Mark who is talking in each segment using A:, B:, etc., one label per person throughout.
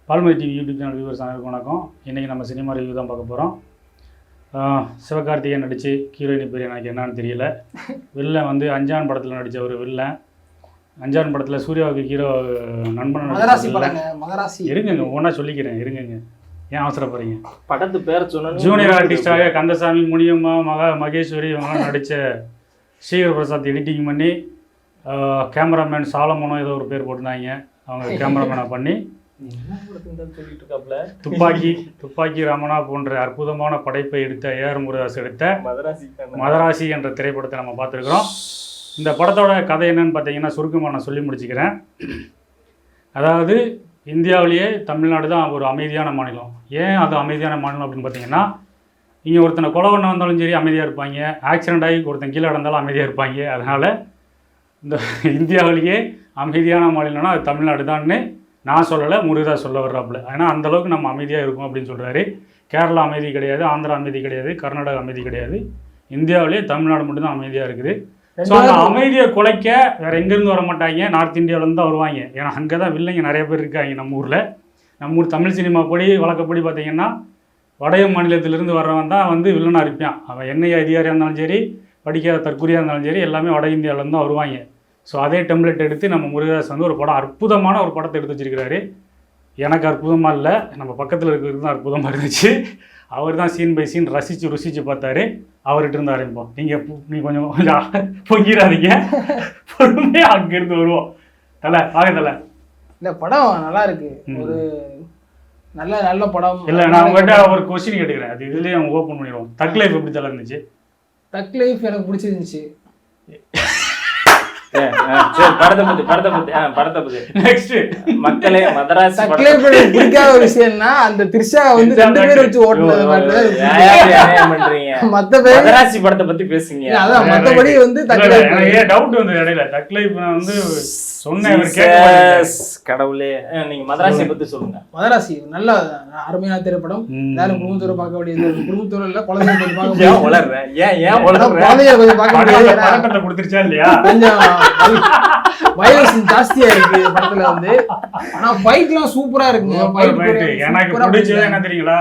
A: பால்மொழி TV YouTube channel viewers அனைவருக்கும் வணக்கம். இன்றைக்கி நம்ம சினிமா ரிவ்யூ தான் பார்க்க போகிறோம். சிவகார்த்திகேயன் நடித்து ஹீரோயினி பேர் எனக்கு என்னன்னு தெரியல. வில்லன் வந்து அஞ்சான் படத்தில் நடித்த ஒரு வில்லன். அஞ்சான் படத்தில் சூர்யாவுக்கு ஹீரோ நண்பன் இருங்க ஒன்றா சொல்லிக்கிறேன். இருங்க, ஏன் அவசரப்படுறீங்க?
B: படத்து பேர் சொன்ன
A: ஜூனியர் ஆர்டிஸ்டாக கந்தசாமி, முனியம்மா, மகேஸ்வரி இவங்கெல்லாம் நடித்த ஸ்ரீகர் பிரசாத் எடிட்டிங் பண்ணி கேமராமேன் சாலமோனோ ஏதோ ஒரு பேர் போட்டிருந்தாங்க. அவங்க கேமராமேனாக பண்ணி துப்பாக்கி ராமனா போன்ற அற்புதமான படைப்பை எடுத்த ஏஆர் முருகதாஸ் எடுத்த மதராசி என்ற திரைப்படத்தை நம்ம பார்த்துருக்குறோம். இந்த படத்தோட கதை என்னன்னு பார்த்தீங்கன்னா சுருக்கமாக நான் சொல்லி முடிச்சுக்கிறேன். அதாவது இந்தியாவிலேயே தமிழ்நாடு தான் ஒரு அமைதியான மாநிலம். ஏன் அது அமைதியான மாநிலம் அப்படின்னு பார்த்தீங்கன்னா, இங்கே ஒருத்தனை கொலை பண்ண வந்தாலும் சரி அமைதியாக இருப்பாங்க, ஆக்சிடென்ட் ஆகி ஒருத்தன் கீழே நடந்தாலும் அமைதியாக இருப்பாங்க. அதனால் இந்த இந்தியாவிலேயே அமைதியான மாநிலம்னா அது தமிழ்நாடு தான்னு நான் சொல்லலை, முருகதாஸ் சொல்ல வர்றாப்புல. ஏன்னா அந்தளவுக்கு நம்ம அமைதியாக இருக்கும் அப்படின்னு சொல்கிறாரு. கேரளா அமைதி கிடையாது, ஆந்திரா அமைதி கிடையாது, கர்நாடகா அமைதி கிடையாது, இந்தியாவிலேயே தமிழ்நாடு மட்டும்தான் அமைதியாக இருக்குது. ஸோ அந்த அமைதியை குலைக்க வேறு எங்கேருந்து வர மாட்டாங்க, நார்த் இந்தியாவிலேருந்து தான் வருவாங்க. ஏன்னா அங்கே தான் வில்லைங்க நிறைய பேர் இருக்காங்க நம்ம ஊரில். நம்ம ஊர் தமிழ் சினிமா படி வழக்கப்படி பார்த்திங்கன்னா வட மாநிலத்திலேருந்து வர்றவன் தான் வந்து வில்லனாக இருப்பான். அவன் எண்ணெய் அதிகாரியாக இருந்தாலும் சரி, படிக்காத தற்கொலையாக இருந்தாலும் சரி, எல்லாமே வட இந்தியாவிலேருந்து தான் வருவாங்க. ஸோ அதே டெம்ப்ளேட் எடுத்து நம்ம முருகதாஸ் வந்து ஒரு படம், அற்புதமான ஒரு படத்தை எடுத்து வச்சிருக்கிறாரு. எனக்கு அற்புதமாக இல்லை, நம்ம பக்கத்தில் இருக்கிறது தான் அற்புதமாக இருந்துச்சு. அவர் தான் சீன் பை சீன் ருசித்து பார்த்தாரு. அவர்கிட்ட இருந்து ஆரம்பிப்போம். நீ கொஞ்சம் பொங்கிடாதீங்க, பொறுமையாக அங்கேருந்து வருவோம். தலை
C: இந்த படம் நல்லா இருக்கு, ஒரு நல்ல படம்
A: இல்லை. நான் உங்கள்கிட்ட ஒரு கொஸ்டின் கேட்டுக்கிறேன், அது இதுலேயே அவங்க ஓப்பன் பண்ணிடுவோம். தக் லைஃப் எப்படி தலை இருந்துச்சு?
C: தக் லைஃப் எனக்கு பிடிச்சிருந்துச்சு.
B: மக்களே மதராசி
C: பிடிக்காத விஷயம்னா அந்த திரிஷா வந்து 2 பேர் வச்சு ஓட்டுனது. மத்த பேர்
B: மதராசி படத்தை பத்தி பேசுங்க.
C: அதான் மத்தபடி வந்து
A: டவுட் வந்து இடையில தக் லைஃப் வந்து
B: கடவுளே, நீங்க மதராசி பத்தி சொல்லுங்க.
C: மதராசி நல்ல அருமையான திரைப்படம். எல்லாரும் குடும்பத்தோட பார்க்க வேண்டியது. குடும்பத்தோட இல்ல, குழந்தைய கொஞ்சம் பார்க்க
A: கொடுத்துருச்சா இல்லையா?
C: கொஞ்சம் வயலன்ஸ் ஜாஸ்தியா இருக்கு படத்துல வந்து. ஆனா ஃபைட்லாம் சூப்பரா இருக்குங்க.
A: எனக்கு பிடிச்சது என்ன தெரியுங்களா,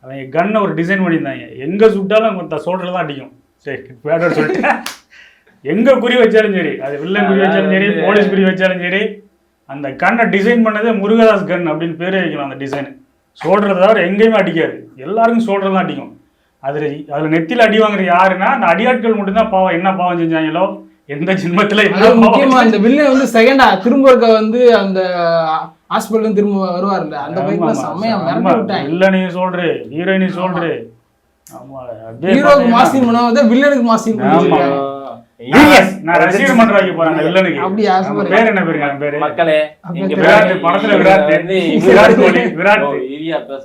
A: அவங்க கன்னை ஒரு டிசைன் பண்ணியிருந்தாங்க. எங்க சுட்டாலும் சோல்டர்ல தான் அடிக்கும். சரி சொல்லிட்டு எங்க குறி வச்சாலும் சரி, அது வில்லன் குறி வச்சாலும் சரி, போலீஸ் குறி வச்சாலும் சரி, அந்த கண்ணை டிசைன் பண்ணதே முருகதாஸ் கன் அப்படின்னு பேரே வைக்கலாம். அந்த டிசைன் சோல்டர் தவிர எங்கேயுமே அடிக்காது, எல்லாருக்கும் சோல்டர் தான் அடிக்கும். அதில் நெத்தியில் அடி வாங்குறது யாருன்னா அந்த அடியாட்கள் மட்டும்தான் பாவம். என்ன பாவம் செஞ்சாங்களோ, எந்த ஜென்மத்தில்
C: முக்கியமா அந்த வில்லன் வந்து செகண்டா திரும்ப இருக்க வந்து அந்த ஹாஸ்பிட்டல் திரும்ப வருவார்ல, அந்த பைக்ல செம்மையா மிரட்டி விட்டாங்க.
A: வில்லனையும் சொல்றே, ஹீரோயினையும் சொல்றே. ஆமா,
C: ஹீரோக்கு மாஸ்டிங் பண்ணாத வில்லனுக்கு மாஸ்டிங் பண்ணுவாங்க.
A: நான் ரசிகர் மன்றம் வைக்க போறேன் வில்லனுக்கு.
C: அப்படியே
A: பேர் என்ன பேரு? பேரு
B: மக்களே
A: இங்க விராட் படத்துல விராட் கோலி. விராட்
B: ஏரியா பேச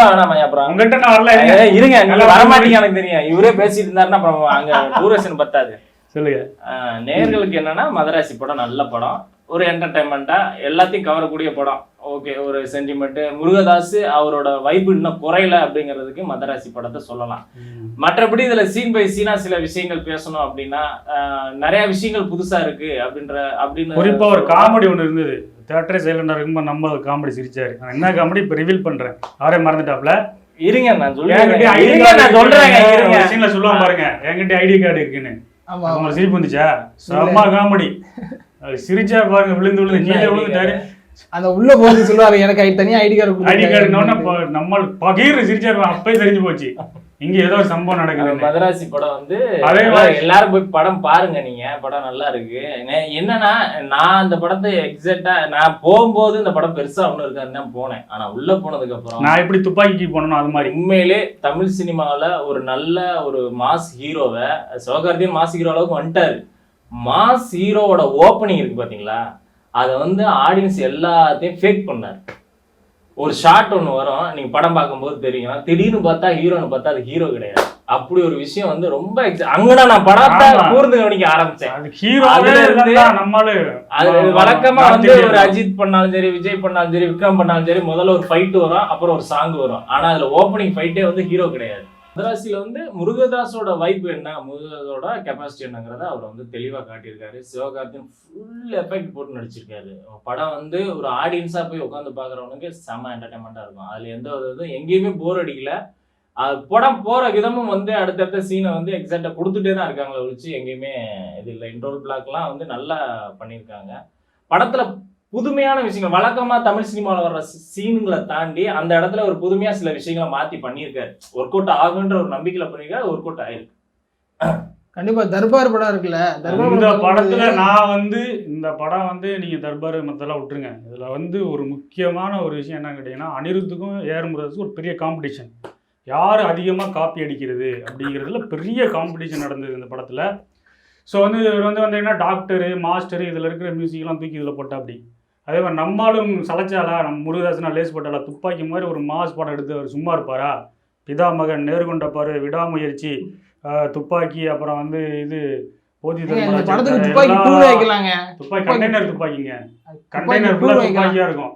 B: வேணாம். அப்புறம்
A: உங்ககிட்ட நான் வரல,
B: இருங்க, நீங்க வர மாட்டீங்க எனக்கு தெரியும். இவரே பேசிட்டு இருந்தாருன்னா அப்புறம் அங்க டூரேஷன் பத்தாது.
A: சொல்லுங்க.
B: நேயர்களுக்கு என்னன்னா மதராசி படம் நல்ல படம், ஒரு என்டர்டைன்மெண்டா எல்லாத்தையும் கவரக்கூடிய படம். ஓகே, ஒரு சென்டிமெண்ட். முருகதாஸ் அவரோட வைப்பு இன்னும் குறையல அப்படிங்கிறதுக்கு மதராசி படத்தை சொல்லலாம். மற்றபடி இதுல சீன் பை சீனா சில விஷயங்கள் பேசணும் அப்படின்னா நிறைய விஷயங்கள் புதுசா இருக்கு அப்படின்னு
A: குறிப்பா ஒரு காமெடி ஒண்ணு இருந்தது. தியேட்டரே சைலண்டா இருக்கும்போது நம்ம காமெடி சிரிச்சாரு. என்ன காமெடி இப்ப ரிவீல் பண்றேன், அவரே மறந்துட்டாப்ல.
B: இருங்க நான் சொல்றேன்,
A: சொல்லுவாங்க பாருங்க, என்கிட்ட ஐடி கார்டு இருக்குன்னு. உங்களுக்கு சிரிப்பு வந்துச்சா? செம்ம காமெடி. சிரிச்சா பாருங்க, விழுந்து கீழே விழுந்துட்டாரு.
C: அந்த உள்ள போகுது சொல்லுவாரு, எனக்கு தனியா ஐடி கார்டு
A: நம்ம பகீர் சிரிச்சாரு. அப்பயே தெரிஞ்சு போச்சு இங்க ஏதோ ஒரு சம்பவம் நடக்குது.
B: மதராசி படம் வந்து எல்லாரும் போய் படம் பாருங்க. நீங்க படம் நல்லா இருக்கு. என்னன்னா நான் அந்த படத்தை எக்ஸாக்டா நான் போகும்போது இந்த படம் பெருசா ஒண்ணு இருக்காதுன்னு தான் போனேன். ஆனா உள்ள போனதுக்கு அப்புறம் நான் எப்படி துப்பாக்கி போனோம் அது மாதிரி உண்மையிலே தமிழ் சினிமாவில ஒரு நல்ல ஒரு மாஸ் ஹீரோவை சிவகார்த்திகேயன் மாஸ் ஹீரோ அளவுக்கு வந்துட்டாரு. மாஸ் ஹீரோவோட ஓப்பனிங் இருக்கு பாத்தீங்களா, அதை வந்து ஆடியன்ஸ் எல்லாத்தையும் ஃபேக் பண்ணார். ஒரு ஷார்ட் ஒன்று வரும், நீங்க படம் பார்க்கும்போது தெரியும், திடீர்னு பார்த்தா ஹீரோன்னு பார்த்தா அது ஹீரோ கிடையாது. அப்படி ஒரு விஷயம் வந்து ரொம்ப அங்கதான் நான் படத்தை கூர்ந்து கவனிக்க ஆரம்பிச்சேன். அது வழக்கமா வந்து ஒரு அஜித் பண்ணாலும் சரி, விஜய் பண்ணாலும் சரி, விக்ரம் பண்ணாலும் சரி, முதல்ல ஒரு ஃபைட் வரும், அப்புறம் ஒரு சாங் வரும். ஆனா அதுல ஓப்பனிங் ஃபைட்டே வந்து ஹீரோ கிடையாது. மதராசியில வந்து முருகதாஸோட வைப் என்ன, முருகதாஸோட கெப்பாசிட்டி என்னங்கிறத அவர் வந்து தெளிவா காட்டியிருக்காரு. சிவகார்த்திகேயன் ஃபுல் எஃபெக்ட் போட்டு நடிச்சிருக்காரு. படம் வந்து ஒரு ஆடியன்ஸா போய் உட்காந்து பாக்குறவனுக்கு செம்ம என்டர்டைன்மெண்டா இருக்கும். அதுல எந்த ஒரு இதுவும் எங்கேயுமே போர் அடிக்கல. படம் போற விதமும் வந்து அடுத்தடுத்த சீனை வந்து எக்ஸாக்டா கொடுத்துட்டே தான் இருக்காங்களே ஒழிச்சு எங்கேயுமே இது இல்லை. இன்ட்ரோல் பிளாக்லாம் வந்து நல்லா பண்ணியிருக்காங்க. படத்துல புதுமையான விஷயங்கள், வழக்கமா தமிழ் சினிமாவில் வர்ற சீன்களை தாண்டி அந்த இடத்துல ஒரு புதுமையா சில விஷயங்களை மாத்தி பண்ணியிருக்காரு. ஒர்க் அவுட் ஆகுன்ற ஒரு நம்பிக்கையில பண்ணியிருக்காரு. ஒர்க் அவுட் ஆயிருக்கு.
C: கண்டிப்பா தர்பார் படம் இருக்குல்ல,
A: இந்த படத்துல நான் வந்து இந்த படம் வந்து நீங்க தர்பார் மத்தெல்லாம் விட்டுருங்க. இதுல வந்து ஒரு முக்கியமான ஒரு விஷயம் என்ன கேட்டீங்கன்னா, அனிருத்துக்கும் ஏஆர் முருகதாஸுக்கும் ஒரு பெரிய காம்படிஷன். யார் அதிகமாக காப்பி அடிக்கிறது அப்படிங்கிறதுல பெரிய காம்படிஷன் நடந்தது இந்த படத்தில். ஸோ வந்து இவர் வந்து வந்தீங்கன்னா டாக்டரு மாஸ்டரு இதில் இருக்கிற மியூசிக்லாம் தூக்கி இதில் போட்டா அப்படி. அதே மாதிரி நம்மளும் சளைச்சாலா, நம்ம முருகதாசனா லேஸ் போட்டாலா, துப்பாக்கி மாதிரி ஒரு மாஸ் படம் எடுத்து அவர் சும்மா இருப்பாரா? பிதாமகன், நேர்கொண்ட பாரு, விடாமுயற்சி, துப்பாக்கி, அப்புறம் வந்து இது
C: துப்பாக்கி
A: கண்டெய்னர் துப்பாக்கிங்க, கண்டெய்னர் துப்பாக்கியா இருக்கும்.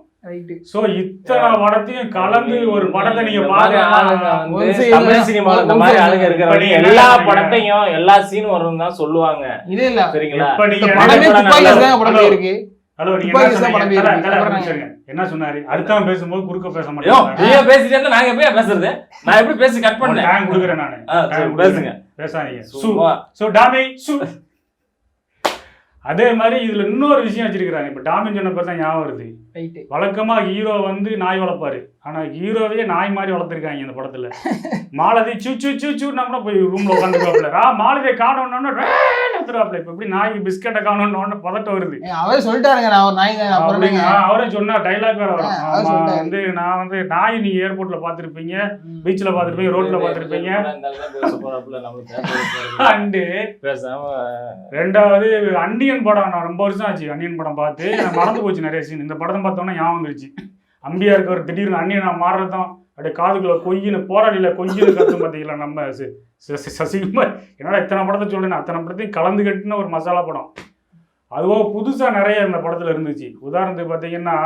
A: சோ இத்தனை படத்தையும் கலந்து ஒரு படத்தை நீங்க
B: தமிழ் சினிமால இந்த மாதிரி ஆளுங்க இருக்கிறவங்க எல்லா படத்தையும் எல்லா சீனும் வரும்னு தான் சொல்லுவாங்க. சரிங்களா?
A: என்ன சொன்னாரு? அடுத்தவன் பேசும்போது குறுக்க பேச மாட்டேன்.
B: பேசிட்டு நாங்க போய் பேசுறது, நான் எப்படி பேசி கட் பண்ணேன்?
A: டைம் கொடுக்குறேன் நானு.
B: பேசுங்க,
A: பேசாதீங்க. அதே மாதிரி இதுல இன்னொரு விஷயம் வச்சிருக்காங்க. இப்ப டாமின் சொன்ன பேர் தான் ஞாபகம் வருது. வழக்கமா ஹீரோ வந்து நாய் வளர்ப்பாரு, ஆனா ஹீரோவே நாய் மாதிரி வளர்த்துருக்காங்க இந்த படத்துல. மாலதி சூச்சூன்னா கூட போய் ரூம்ல உட்காந்துருவாப்ல. மாலதியை காணோன்னு இப்ப எப்படி நாய்க்கு பிஸ்கட்டை காணோன்னு பதட்டம் வருது.
C: அவரே சொல்லிட்டாருங்க,
A: அவரே சொன்னா டைலாக் வேற வரும். வந்து நான் வந்து நாய் நீங்க ஏர்போர்ட்ல பாத்துருப்பீங்க, பீச்ல பாத்துருப்பீங்க, ரோட்ல பாத்துருப்பீங்க. அண்டு ரெண்டாவது அன்னியன் படம், நான் ரொம்ப வருஷம் ஆச்சு அன்னியன் படம் பார்த்து, மறந்து போச்சு நிறைய சீன். இந்த படத்தை பார்த்தோன்னா ஞாபகம் வந்துருச்சு. அம்பியா இருக்கவர் திடீர்னு அன்னியனா மாறுறதும் அப்படியே காதுக்குள்ள கொய்யின்னு போராடியில கொய்யின்னு கத்தும் பார்த்தீங்களா நம்ம சசிகுமார். என்னடா இத்தனை படத்தை சொல்றேன், அத்தனை படத்தையும் கலந்து கட்டின ஒரு மசாலா படம். அதுவோ புதுசா நிறைய இந்த படத்துல இருந்துச்சு. உதாரணத்துக்கு பார்த்தீங்கன்னா,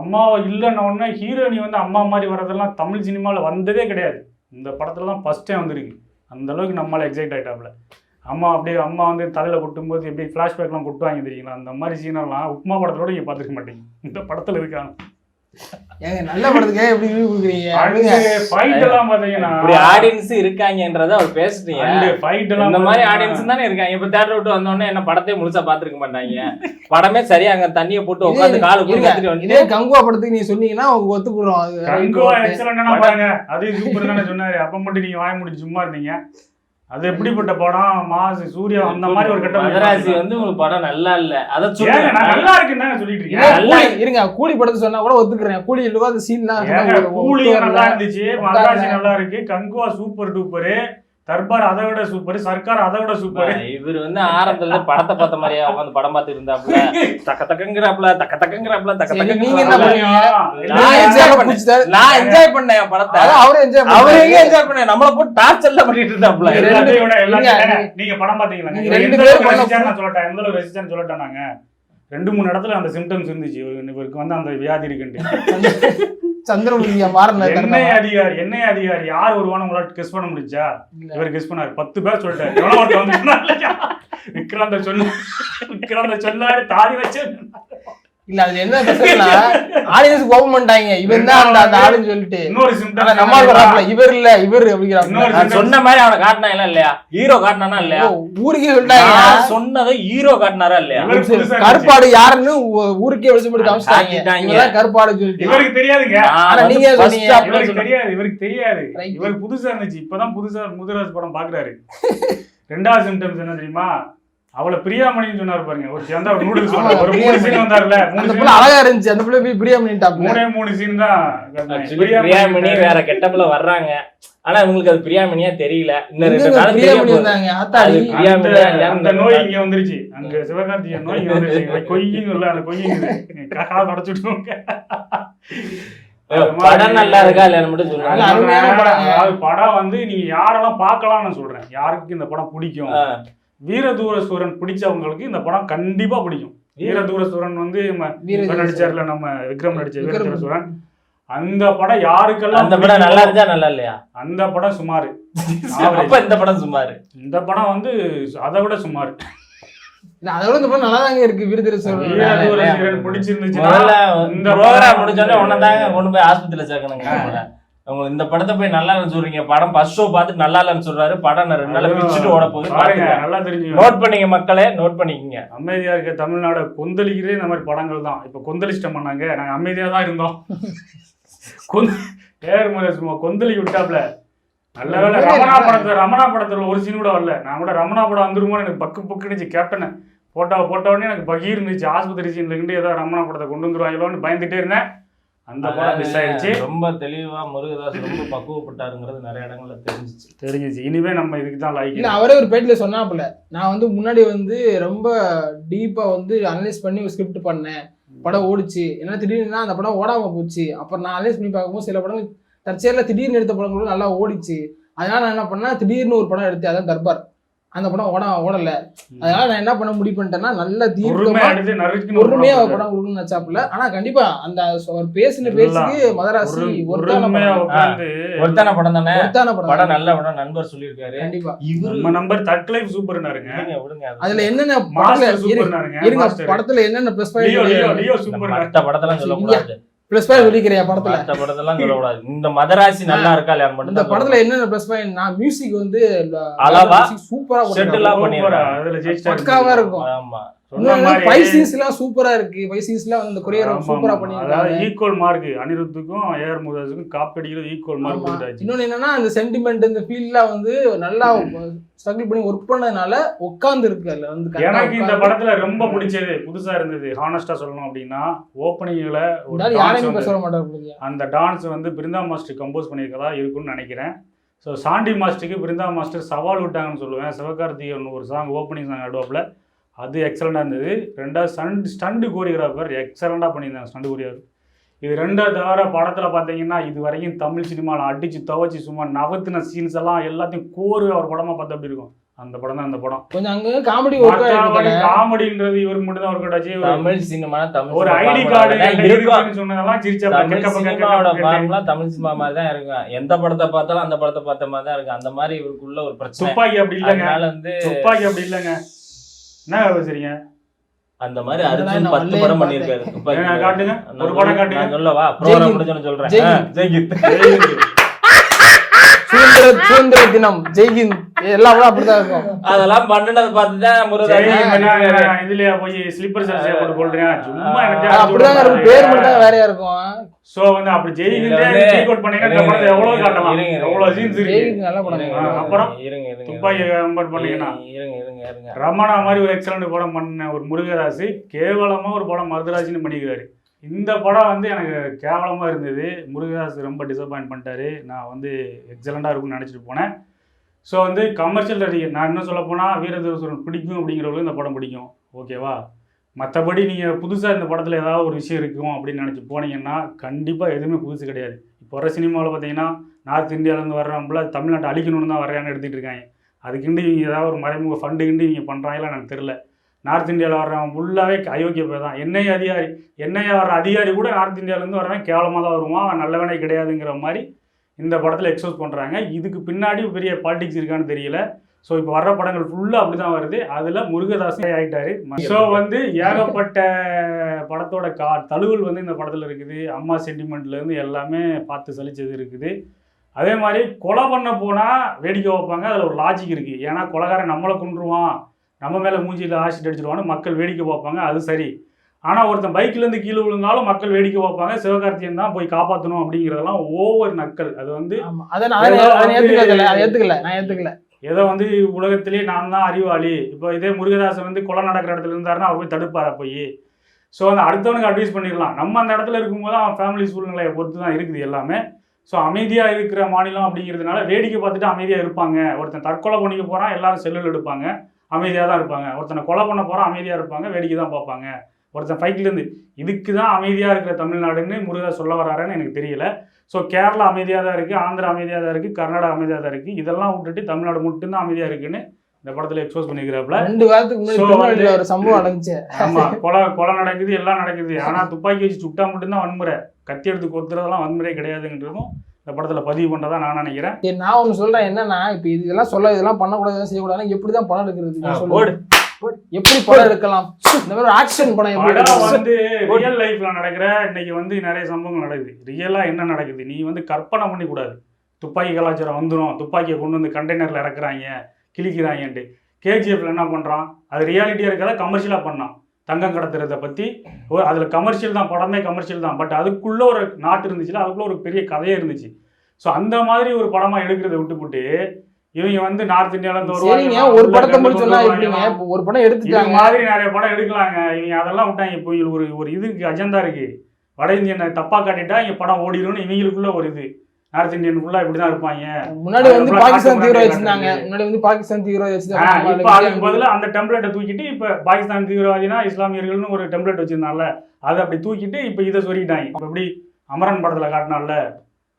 A: அம்மாவை இல்லைன்ன உடனே ஹீரோயினி வந்து அம்மா மாதிரி வர்றதெல்லாம் தமிழ் சினிமாவில் வந்ததே கிடையாது. இந்த படத்துல தான் ஃபர்ஸ்ட் டைம் வந்திருக்கு. அந்த அளவுக்கு நம்மளால எக்ஸைட் ஆயிட்டாப்ல. அம்மா வந்து தலையில் கொட்டும்போது எப்படி ஃப்ளாஷ்பேக்லாம் கொட்டுவாங்க தெரியுங்களா? அந்த மாதிரி சீனெல்லாம் உப்மா படத்தோட நீங்கள் பார்த்துருக்க மாட்டீங்க. இந்த படத்தில் இருக்காங்க.
C: நல்ல படத்துக்கு எப்படி கொடுக்குறீங்க?
B: ஆடியன்ஸ் இருக்காங்கன்றத அவர் பேசுறீங்க. இந்த மாதிரி ஆடியன்ஸ் தானே இருக்காங்க. இப்ப தியேட்டர் விட்டு வந்தோடனே என்ன படத்தை முழுசா பாத்துருக்க மாட்டாங்க. படமே சரியா அங்க தண்ணியை போட்டு உட்காந்து காலு
C: இதே கங்குவா படத்துக்கு நீங்க சொன்னீங்கன்னா அவங்க ஒத்துக்குறோம்.
A: கங்குவா எக்ஸலன்ட்டா பாருங்க, அது சூப்பர் தானே சொன்னாரு. அப்ப மட்டும் நீங்க வாய முடிச்சு சும்மா இருந்தீங்க. அது எப்படிப்பட்ட படம்? மாஸ் சூர்யா அந்த மாதிரி ஒரு கட்டம்.
B: மதராசி வந்து உங்களுக்கு படம் நல்லா இல்ல, அத
A: சொல்லுங்க. நான் நல்லா இருக்குன்னு சொல்லிட்டு இருக்கேன்.
C: இருங்க, கூலி படத்தை சொன்னா கூட ஒத்துக்குறேன். கூலி இல்லவா அந்த சீன்லாம்
A: கூலி நல்லா இருந்துச்சு, மதராசி நல்லா இருக்கு, கங்குவா சூப்பர் டூப்பர், தர்பார் அதை விட சூப்பர், சர்க்கார் அதை விட சூப்பர்.
B: இவர் வந்து ஆரம்பத்துல படத்தை பார்த்த மாதிரியா உட்காந்து படம் பார்த்து இருந்தாப்ல, தக்க தக்கங்கிறாப்ல.
C: நீங்க என்ன பண்ணீங்க?
B: நான் என்ஜாய் பண்ணேன் படத்தை, அவரே என்ஜாய் பண்ணேன். நம்மள போட்டு டார்ச்சர்ல பண்ணிட்டு இருந்தாப்ல.
A: நீங்க படம் பாத்தீங்களா? ரெண்டு பேரும் நான் சொல்லட்டேன், எந்த அளவுக்கு ரசிச்சான்னு சொல்லட்டேன். நாங்க 2-3 இடத்துல அந்த சிம்டம்ஸ் இருந்துச்சு. இவருக்கு வந்து அந்த வியாதி இருக்குன்ட்டு.
C: சந்திரமுகியா மாறல.
A: எண்ணெய் அதிகாரி யார் ஒருவான உங்களால கெஸ் பண்ண முடிஞ்சா? இவர் கெஸ் பண்ணாரு. 10 பேர் சொல்லிட்டாரு. விக்ராந்த சொன்னாரு, தாடி வச்சு
C: இல்ல. அது என்ன பிரச்சனைனா ஆடியன்ஸ் கோபம் பண்ணிட்டாங்க. இவன் தான் அந்த ஆளுன்னு சொல்லிட்டு.
A: இன்னொரு சிம்டம்
C: நம்ம சொல்றாப்ல, இவர் இல்ல இவர் அப்படிங்கறாங்க.
B: சொன்ன மாதிரி அவனை காட்டினாங்களா இல்லையா? ஹீரோ காட்டினானா இல்லையா?
C: ஊருக்கே சொல்லிட்டாங்க.
B: சொன்னதை ஹீரோ காட்டினாரா இல்லையா?
C: கருப்பாடு யாருன்னு ஊருக்கே வெளிச்சப்படி காமிச்சிட்டாங்க. இவன் கருப்பாடு சொல்லிட்டு
A: இவருக்கு தெரியாதுங்க.
C: ஆனா நீங்க சொன்னீங்க
A: இவருக்கு தெரியாது. இவருக்கு புதுசா இருந்துச்சு. இப்பதான் புதுசா முதுராஜ் படம் பாக்குறாரு. ரெண்டாவது சிம்டம்ஸ் என்ன தெரியுமா? அவளை பிரியாமணின்னு சொன்னாரு பாருங்க. ஒரு சேர்ந்தா ஒரு நூடுல்ஸ் ஒரு 3 சீன் வந்தாருல,
C: அந்த புள்ள அழகா இருந்துச்சு. அந்த புள்ள போய் பிரியாமணிட்டாப்ல.
A: 3 சீன் தான்.
B: பிரியாமணி வேற கெட்டப்ல வர்றாங்க. ஆனா உங்களுக்கு அது பிரியாமணியா தெரியல. இன்னும் 2 நாள்
C: பிரியாமணி வந்தாங்க. ஆத்தாடி
A: அந்த நோய் இங்க வந்துருச்சு. அங்க சிவகார்த்திகேயன் நோய் இங்க வந்துருச்சு. கொய்யிங்க இல்ல, அந்த கொய்யிங்க கால தொடச்சுடுவாங்க.
B: படம் நல்லா இருக்கா இல்லைன்னு மட்டும் சொல்லுவாங்க.
C: அருமையான படம்.
A: படம் வந்து நீங்க யாரெல்லாம் பார்க்கலாம்னு சொல்றேன். யாருக்கு இந்த படம் பிடிக்கும்? வீரதூரசூரன் பிடிச்சவங்களுக்கு இந்த படம் கண்டிப்பா பிடிக்கும். வீரதூரசூரன் வந்து நடிச்சார்ல, நம்ம விக்ரம் நடிச்ச வீரதூரசூரன். அந்த படம் யாருக்கெல்லாம்
B: அந்த படம் நல்லா இருந்தா நல்லா இல்லையா?
A: அந்த படம் சுமார்.
B: அப்ப இந்த படம் சுமார்.
A: இந்த படம் வந்து அதை விட சுமார்.
C: அதோட இந்த படம் நல்லா தாங்க இருக்கு.
A: வீரதூரன் பிடிச்சிருந்துச்சு.
B: இந்த ப்ரோகிராம் முடிஞ்சோடனே உன்னதாங்க கொண்டு போய் ஆஸ்பத்திரியில சேர்க்கணுங்க. இந்த படத்தை போய் நல்லா இல்லைன்னு சொல்றீங்க, படம் ஃபர்ஸ்ட் ஷோ பார்த்துட்டு நல்லா இல்லைன்னு சொல்றாரு, படம் 2 நாள் பிச்சுட்டு ஓட போகுது.
A: நல்லா தெரிஞ்சு
B: நோட் பண்ணிக்க மக்களே, நோட் பண்ணிக்கங்க.
A: அமைதியா இருக்க தமிழ்நாடு கொந்தளிக்கிறதே இந்த மாதிரி படங்கள் தான். இப்ப கொந்தளிச்சிட்டோம் பண்ணாங்க, நாங்க அமைதியா தான் இருந்தோம். கொந்தளிக்க விட்டாப்ல. நல்ல வேலை ரமணா படத்துல ஒரு சீன் கூட வரல. நான் கூட ரமணா படம் வந்துருமோ எனக்கு பக்கு பக்குனுச்சு. கேப்டனை போட்ட உடனே எனக்கு பகீர் இருந்துச்சு. ஆஸ்பத்திரி சீன்ல இருந்து ஏதோ ரமணா படத்தை கொண்டு வந்துருவாங்களோன்னு பயந்துட்டே இருந்தேன். அந்த படம் மிஸ் ஆயிடுச்சு.
B: ரொம்ப தெளிவா முருகதாஸ் ரொம்ப பக்குவப்பட்டாருங்கிறது நிறைய இடங்கள்ல தெரிஞ்சிச்சு.
A: இனிமே நம்ம இதுக்கு தான் லைக்.
C: இல்ல அவரே ஒரு பேட்டில சொன்னாப்புல, நான் வந்து முன்னாடி வந்து ரொம்ப டீப்பா வந்து அனலைஸ் பண்ணி ஒரு ஸ்கிரிப்ட் பண்ணேன், படம் ஓடிச்சு. ஏன்னா திடீர்னு அந்த படம் ஓடாம போச்சு. அப்புறம் நான் அனலைஸ் பண்ணி பார்க்கும்போது சில படங்கள் தற்செயல திடீர்னு எடுத்த படங்களும் நல்லா ஓடிச்சு. அதனால நான் என்ன பண்ணேன், திடீர்னு ஒரு படம் எடுத்தேன், அதான் தர்பார். அந்த படம் ஓடல. அதனால நான் என்ன பண்ண முடிவு பண்ணிட்டேன்னா, நல்ல தீர்க்கமா பொறுமையா படம் கொடுக்கணும்னு நினைச்சாப்புல. ஆனா கண்டிப்பா அந்த ஒரு பேசின பேச்சுக்கு மதராசி ஒருத்தான
B: படம் தானே. படம் நல்ல படம் நண்பர் சொல்லியிருக்காரு.
C: கண்டிப்பா
A: நம்ம நம்பர் தக் லைஃப் சூப்பர்னாருங்க.
C: அதுல என்னென்ன படத்துல என்னென்ன பிளஸ்
B: மத்த படத்தெல்லாம் சொல்லக்கூடாது.
C: பிளஸ் பாயிண்ட் சொல்லிக்கிறியா படத்துல?
B: மத்த படத்தெல்லாம் சொல்லக்கூடாது. இந்த மதராசி நல்லா இருக்கா இல்லையா மட்டும்.
C: இந்த படத்துல என்னென்ன பிளஸ் பாயிண்ட், நான் மியூசிக் வந்து
B: அளவா
C: சூப்பரா
B: பண்ணிருக்காங்க.
A: அதுல ஜெயிச்சா
C: பக்காவா இருக்கும்.
B: ஆமா,
C: பைசிஸ்லாம் சூப்பரா இருக்கு. பைசிஸ்லாம் அந்த கொரியர் சூப்பரா பண்ணிருக்காங்க.
A: ஈக்குவல் மார்க் அனிருத்துக்கும் ஏஆர் முருகதாஸுக்கும் காப்பி அடிக்கிறது ஈக்குவல் மார்க் கொடுத்தாச்சு.
C: இன்னொன்னு என்னன்னா, அந்த சென்டிமெண்ட் இந்த ஃபீல்லாம் வந்து நல்லா ஸ்ட்ரகிள் பண்ணி ஒர்க் பண்ணதுனால உட்கார்ந்து இருக்கு. அதுல வந்து
A: எனக்கு இந்த படத்துல ரொம்ப பிடிச்சது, புதுசா இருந்தது, ஹானஸ்டா சொல்லணும் அப்படின்னா, ஓப்பனிங்ல
C: யாரையும் சொல்ல மாட்டாங்க.
A: அந்த டான்ஸ் வந்து பிருந்தா மாஸ்டர் கம்போஸ் பண்ணியிருக்கதா இருக்குன்னு நினைக்கிறேன். ஸோ சாண்டி மாஸ்டருக்கு பிருந்தா மாஸ்டர் சவால் விட்டாங்கன்னு சொல்லுவேன். சிவகார்த்திகேயன் ஒரு சாங் ஓப்பனிங் சாங் ஆடுவாப்பில், அது எக்ஸலண்டாக இருந்தது. ரெண்டாவது ஸ்டண்டு கோரியோகிராஃபர் எக்ஸலண்டாக பண்ணியிருந்தாங்க. ஸ்டண்டு கோரியோகிராஃபர் இது ரெண்டாவது தவிர படத்தில் பார்த்தீங்கன்னா இது வரைக்கும் தமிழ் சினிமாவில் அடித்து துவச்சி சும்மா நவத்தின சீன்ஸ் எல்லாம் எல்லாத்தையும் கோரு அவர் படமாக பார்த்து அப்படி இருக்கும். அந்த படம் தான் அந்த படம்.
C: கொஞ்சம் அங்கே காமெடி
A: காமெடின்றது இவருக்கு மட்டும் தான் ஒர்க் ஆச்சு.
B: தமிழ் சினிமா
A: ஒரு ஐடி கார்டு சொன்னதெல்லாம் சிரிச்சா
B: தமிழ் சினிமா மாதிரி தான் இருக்கும். எந்த படத்தை பார்த்தாலும் அந்த படத்தை பார்த்த மாதிரி தான் இருக்கு. அந்த மாதிரி இவருக்குள்ள ஒரு பிரச்சனை.
A: துப்பாக்கி அப்படி இல்லைங்க, துப்பாக்கி அப்படி இல்லைங்க. என்ன சரிங்க,
B: அந்த மாதிரி அர்ஜுன் 10 படம் பண்ணிருக்காரு.
A: காட்டுங்க, ஒரு படம் காட்டுங்க.
B: சொல்லவா? ப்ரோகிராம் முடிஞ்சோன்னு சொல்றேன். ஜெய்ஹிந்த்,
C: சுதந்திர தினம், ஜெய்ஹிந்த் எல்லாம் அப்படிதான் இருக்கும்.
B: அதெல்லாம் பண்ணினது பார்த்துதான் முருகதாஸ்
A: இதுலயா போய் ஸ்லீப்பர் சர்ச்சை போட்டு கொள்றேன். சும்மா எனக்கு
C: அப்படிதான் இருக்கும், பேர் மட்டும் வேறையா இருக்கும்.
A: சோ வந்து அப்படி ஜெய்ஹிந்தே டீகோட் பண்ணீங்கன்னா இந்த படத்தை எவ்வளவு காட்டலாம், எவ்வளவு சீன்ஸ் இருக்கு.
C: ஜெய்ஹிந்த் நல்ல படம்.
A: அப்புறம் துப்பாக்கி கம்பேர் பண்ணீங்கன்னா ரமணா மாதிரி ஒரு எக்ஸலண்ட் படம் பண்ண ஒரு முருகதாஸ் கேவலமா ஒரு படம் மருதராஜின்னு பண்ணிக்கிறாரு. இந்த படம் வந்து எனக்கு கேவலமாக இருந்தது. முருகதாஸ் ரொம்ப டிசப்பாயின்ட் பண்ணிட்டாரு. நான் வந்து எக்ஸலண்டாக இருக்கும்னு நினச்சிட்டு போனேன். ஸோ வந்து கமர்ஷியல் நடிகர், நான் இன்னும் சொல்ல போனால் வீரதூரன் பிடிக்கும் அப்படிங்கிறவங்களுக்கு இந்த படம் பிடிக்கும், ஓகேவா? மற்றபடி நீங்கள் புதுசாக இந்த படத்தில் ஏதாவது ஒரு விஷயம் இருக்கும் அப்படின்னு நினச்சி போனீங்கன்னா கண்டிப்பாக எதுவுமே புதுசு கிடையாது. இப்போ வர சினிமாவில் பார்த்தீங்கன்னா நார்த் இந்தியாவிலேருந்து வர்றவங்கள தமிழ்நாட்டை அழிக்கணும்னு தான் வர்றாங்கன்னு எடுத்துகிட்டு இருக்காங்க. அதுக்குண்டு இவங்க ஏதாவது ஒரு மறைமுக ஃபண்டுக்குண்டு இவங்க பண்ணுறாங்களா எனக்கு தெரில. நார்த் இந்தியாவில் வர்றவன் ஃபுல்லாகவே அயோக்கிய பேர் தான். என்ஐஏ வர்ற அதிகாரி கூட நார்த் இந்தியாவிலேருந்து வர்றவன் கேவலமாக தான் வருவான், அவன் நல்லவனே கிடையாதுங்கிற மாதிரி இந்த படத்தில் எக்ஸ்போஸ் பண்ணுறாங்க. இதுக்கு பின்னாடி பெரிய பாலிடிக்ஸ் இருக்கான்னு தெரியல. ஸோ இப்போ வர்ற படங்கள் ஃபுல்லாக அப்படி தான் வருது. அதில் முருகதாஸே ஆகிட்டாரு. ஸோ வந்து ஏகப்பட்ட படத்தோட தழுவல் வந்து இந்த படத்தில் இருக்குது. அம்மா சென்டிமெண்ட்லேருந்து எல்லாமே பார்த்து சலிச்சது இருக்குது. அதே மாதிரி கொலை பண்ண போனால் வேடிக்கை வைப்பாங்க, அதில் ஒரு லாஜிக் இருக்குது. ஏன்னா கொலைகாரன் நம்மளை கொன்றுவான், நம்ம மேலே மூஞ்சியில் ஆசிட் அடிச்சிடுவான்னு மக்கள் வேடிக்கை பார்ப்பாங்க, அது சரி. ஆனால் ஒருத்தன் பைக்லேருந்து கீழே விழுந்தாலும் மக்கள் வேடிக்கை பார்ப்பாங்க, சிவகார்த்தியன் தான் போய் காப்பாற்றணும் அப்படிங்கிறதெல்லாம் ஓவர் நக்கல். அது வந்து ஏதோ வந்து உலகத்திலேயே நான் தான் அறிவாளி. இப்போ இதே முருகதாசன் வந்து கொலை நடக்கிற இடத்துல இருந்தாருன்னா அவர் போய் தடுப்பாரா போய்? ஸோ அந்த அடுத்தவனுக்கு அட்வைஸ் பண்ணிடலாம். நம்ம அந்த இடத்துல இருக்கும்போது அவன் ஃபேமிலி சூழ்நிலையை பொறுத்து தான் இருக்குது எல்லாமே. ஸோ அமைதியாக இருக்கிற மாநிலம் அப்படிங்கிறதுனால வேடிக்கை பார்த்துட்டு அமைதியாக இருப்பாங்க. ஒருத்தன் தற்கொலை பண்ணிக்க போகிறான், எல்லாரும் செல்லில் எடுப்பாங்க, அமைதியாக தான் இருப்பாங்க. ஒருத்தனை கொலை பண்ண போகிறான், அமைதியாக இருப்பாங்க, வேடிக்கை தான் பார்ப்பாங்க. ஒருத்தன் ஃபைட்லேருந்து இதுக்கு தான் அமைதியாக இருக்கிற தமிழ்நாடுன்னு முருகதாஸ் சொல்ல வராருன்னு எனக்கு தெரியல. ஸோ கேரளா அமைதியாக தான் இருக்குது, ஆந்திரா அமைதியாக தான் இருக்குது, கர்நாடகா அமைதியாக தான் இருக்குது. இதெல்லாம் விட்டுட்டு தமிழ்நாடு மட்டும்தான் அமைதியாக இருக்குன்னு இந்த படத்துல எக்ஸ்போஸ் பண்ணிக்கிறாப்ல.
C: 2 வாரத்துக்கு முன்னாடி திருநெல்வேலியில ஒரு சம்பவம் நடந்துச்சு.
A: ஆமா, கொலை நடக்குது, எல்லாம் நடக்குது. ஆனா துப்பாக்கி வச்சு சுட்டா மட்டும்தான் வன்முறை, கத்தி எடுத்து கொத்துறதெல்லாம் வன்முறை கிடையாதுன்றதும் இந்த படத்துல பதிவு பண்றதா நான் நினைக்கிறேன்.
C: நான் ஒண்ணு சொல்றேன் என்னன்னா, இப்ப இதெல்லாம் இதெல்லாம் பண்ணக்கூடாது செய்யக்கூடாது, எப்படிதான் படம் எடுக்கிறது, எப்படி படம் எடுக்கலாம், இந்த மாதிரி ஆக்ஷன் படம்
A: வந்து ரியல் லைஃப்ல நடக்கிற இன்னைக்கு வந்து நிறைய சம்பவங்கள் நடக்குது. ரியலா என்ன நடக்குது நீ வந்து கற்பனை பண்ணி கூடாது. துப்பாக்கி கலாச்சாரம் வந்துடும், துப்பாக்கியை கொண்டு வந்து கண்டெய்னர்ல இறக்குறாங்க, கிழிக்கிறாங்கன்ட்டு. கேஜிஎஃப்ல என்ன பண்றான், அது ரியாலிட்டியா இருக்கிறத கமர்ஷியலா பண்ணான். தங்கம் கடத்துறதை பத்தி அதுல கமர்ஷியல் தான், படமே கமர்ஷியல் தான். பட் அதுக்குள்ள ஒரு நாட்டு இருந்துச்சுல, அதுக்குள்ள ஒரு பெரிய கதையே இருந்துச்சு. ஸோ அந்த மாதிரி ஒரு படமா எடுக்கிறத விட்டுப்புட்டு இவங்க வந்து நார்த் இந்தியால இருந்து
C: வருவாங்க, ஒரு படத்தை முடிச்சோம்னா எப்படிங்க, ஒரு படம் எடுத்துட்டாங்க,
A: மாதிரி நிறைய படம் எடுக்கலாங்க. இவங்க அதெல்லாம் விட்டாங்க. இப்போ ஒரு இதுக்கு அஜெண்டா இருக்கு, வட இந்தியனை தப்பா காட்டிட்டா இங்க படம் ஓடிடும்னு இவங்களுக்குள்ள ஒரு இது. நார்த் இந்தியன் ஃபுல்லா இப்படிதான் இருப்பாங்க.
C: முன்னாடி வந்து பாகிஸ்தான் தீவிரவாதி வச்சிருந்தாங்க, முன்னாடி வந்து பாகிஸ்தான் தீவிரவாதி வச்சிருந்தாங்க.
A: இப்ப அதுக்கு பதிலா அந்த டெம்ப்ளேட்டை தூக்கிட்டு இப்ப பாகிஸ்தான் தீவிரவாதினா இஸ்லாமியர்கள்னு ஒரு டெம்ப்ளேட் வச்சிருந்தாங்கல்ல, அதை அப்படி தூக்கிட்டு இப்ப இதை சொல்லிட்டாங்க. இப்ப எப்படி அமரன் படத்துல காட்டினால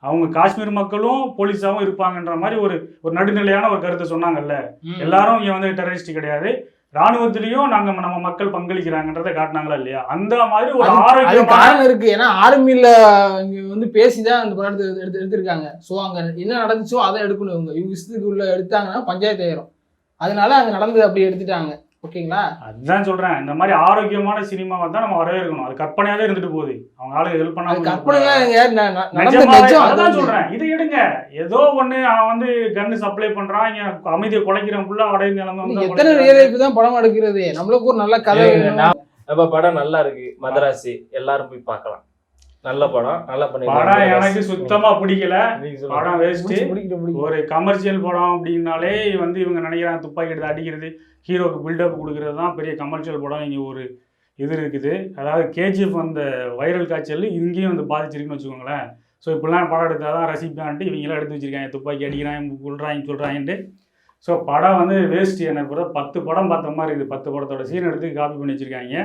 A: அவங்க காஷ்மீர் மக்களும் போலீஸாவும் இருப்பாங்கன்ற மாதிரி ஒரு நடுநிலையான ஒரு கருத்தை சொன்னாங்கல்ல. எல்லாரும் இங்க வந்து டெரரிஸ்ட் கிடையாது, ராணுவத்திலையும் நம்ம மக்கள் பங்களிக்கிறாங்கன்றதை காட்டினாங்களா இல்லையா? அந்த மாதிரி ஒரு
C: காரணம் இருக்கு. ஏன்னா ஆர்மியில வந்து பேசிதான் அந்த படத்தை எடுத்திருக்காங்க. ஸோ அங்க என்ன நடந்துச்சோ அதை எடுக்கணும். இவங்க இஷ்டத்துக்கு உள்ள எடுத்தாங்கன்னா பஞ்சாயத்து ஆயிரும். அதனால அங்க நடந்தது அப்படி எடுத்துட்டாங்க. ஓகேங்களா,
A: அதுதான் சொல்றேன். இந்த மாதிரி ஆரோக்கியமான சினிமாவை தான் நம்ம வரவேற்கணும். அது கற்பனையாவே இருந்துட்டு போகுது, அவங்க ஆளுங்க ஹெல்ப் பண்ணாங்க. அதான் சொல்றேன், இதை எடுங்க. ஏதோ ஒண்ணு அவன் வந்து கன்னு சப்ளை பண்றான், இங்க அமைதியை குலைக்கிறவன் ஃபுல்லா அடைஞ்ச நிலைமை.
C: எத்தனை ரியல் லைஃப் தான் படம் எடுக்கிறது, நம்மளுக்கு ஒரு நல்ல கதை.
B: நம்ம படம் நல்லா இருக்கு, மதராசி, எல்லாரும் போய் பார்க்கலாம். நல்ல படம், நல்ல
A: படம். எனக்கு சுத்தமா பிடிக்கல படம், வேஸ்ட். ஒரு கமர்ஷியல் படம் அப்படின்னாலே வந்து இவங்க நினைக்கிறாங்க துப்பாக்கி எடுத்து அடிக்கிறது, ஹீரோக்கு பில்டப் கொடுக்கறது தான் பெரிய கமர்ஷியல் படம். இங்கே ஒரு இது இருக்குது. அதாவது கேஜிஎஃப் அந்த வைரல் காய்ச்சல் இங்கேயும் வந்து பாதிச்சிருக்குன்னு வச்சுக்கோங்களேன். ஸோ இப்படிலாம் படம் எடுத்தால் தான் ரசிப்பான்ட்டு இவங்களாம் எடுத்து வச்சுருக்காங்க, துப்பாக்கி அடிக்கிறாங்க சொல்கிறாங்கன்ட்டு. ஸோ படம் வந்து வேஸ்ட்டு. எனக்கு கூட 10 படம் பார்த்த மாதிரி இருக்குது. 10 படத்தோட சீன் எடுத்து காப்பி பண்ணி வச்சுருக்காங்க.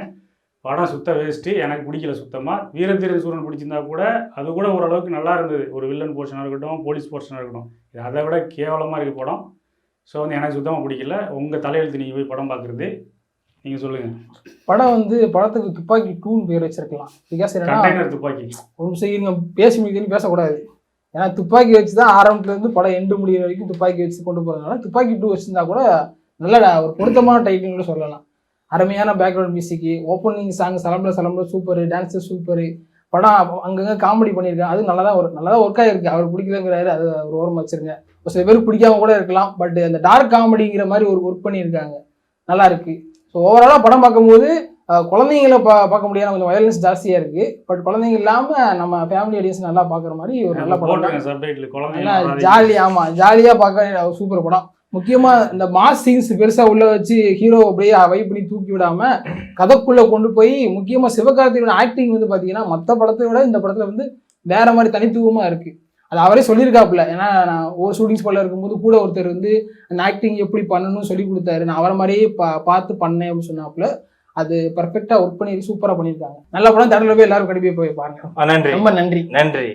A: படம் சுத்த வேஸ்ட்டு, எனக்கு பிடிக்கல சுத்தமாக. வீரதீர சூரன் பிடிச்சிருந்தா கூட அது கூட ஓரளவுக்கு நல்லா இருந்தது. ஒரு வில்லன் போர்ஷனாக இருக்கட்டும், போலீஸ் போர்ஷனாக இருக்கட்டும். இது அதை விட கேவலமாக இருக்குது படம். ஸோ வந்து எனக்கு சுத்தமாக பிடிக்கல. உங்கள் தலையெழுத்து நீங்கள் போய் படம் பார்க்குறது, நீங்கள் சொல்லுங்கள்.
C: படம் வந்து படத்துக்கு துப்பாக்கி 2 பேர் வச்சிருக்கலாம். பிகாஸ்
A: கண்டெய்னர் துப்பாக்கி
C: ஒரு செய்யுங்க, பேசி முடிக்கணும்னு பேசக்கூடாது. ஏன்னா துப்பாக்கி வச்சு தான் ஆரம்பத்துலேருந்து படம் எண்டு முடிகிற வரைக்கும் துப்பாக்கி வச்சு கொண்டு போகிறதுனால துப்பாக்கி 2 வச்சுருந்தா கூட நல்ல ஒரு பொருத்தமான டைட்டில் கூட சொல்லலாம். அருமையான பேக்ரவுண்ட் மியூசிக்கு, ஓப்பனிங் சாங் சலம்பல சூப்பரு, டான்ஸு சூப்பரு. படம் அங்கங்கே காமெடி பண்ணியிருக்கேன், அது நல்லா தான் ஒர்க் ஆகிருக்கு. அவர் பிடிக்கலங்கிறாரு, அது ஒரு ஓரமாக வச்சிருங்க. ஒரு சில பேர் பிடிக்காம கூட இருக்கலாம், பட் அந்த டார்க் காமெடிங்கிற மாதிரி ஒரு ஒர்க் பண்ணியிருக்காங்க, நல்லா இருக்கு. ஸோ ஓவராலாக படம் பார்க்கும்போது குழந்தைங்களை பார்க்க முடியாத கொஞ்சம் வயலன்ஸ் ஜாஸ்தியாக இருக்கு. பட் குழந்தைங்க இல்லாமல் நம்ம ஃபேமிலி ஆடியன்ஸ் நல்லா பார்க்குற மாதிரி ஒரு நல்ல படம். ஜாலியாக பார்க்க சூப்பர் படம். முக்கியமா இந்த மாஸ் சீன்ஸ் பெருசா உள்ள வச்சு ஹீரோ அப்படியே வைப் பண்ணி தூக்கி விடாம கதைக்குள்ள கொண்டு போய், முக்கியமா சிவகார்த்திகேயனோட ஆக்டிங் வந்து பாத்தீங்கன்னா மற்ற படத்தை விட இந்த படத்துல வந்து வேற மாதிரி தனித்துவமா இருக்கு. அது அவரே சொல்லியிருக்காப்புல. ஏன்னா நான் ஒரு ஷூட்டிங் ஸ்பாட்ல இருக்கும்போது கூட ஒருத்தர் வந்து அந்த ஆக்டிங் எப்படி பண்ணணும்னு சொல்லி கொடுத்தாரு, நான் அவரை மாதிரியே பார்த்து பண்ணேன் அப்படின்னு சொன்னாப்புல. அது பர்ஃபெக்டா ஒர்க் பண்ணி சூப்பரா பண்ணியிருக்காங்க. நல்ல படம், தேட்டர்ல போய் எல்லாரும் கண்டிப்பா போய் பாருங்க.
B: நன்றி,
C: ரொம்ப நன்றி.
B: நன்றி.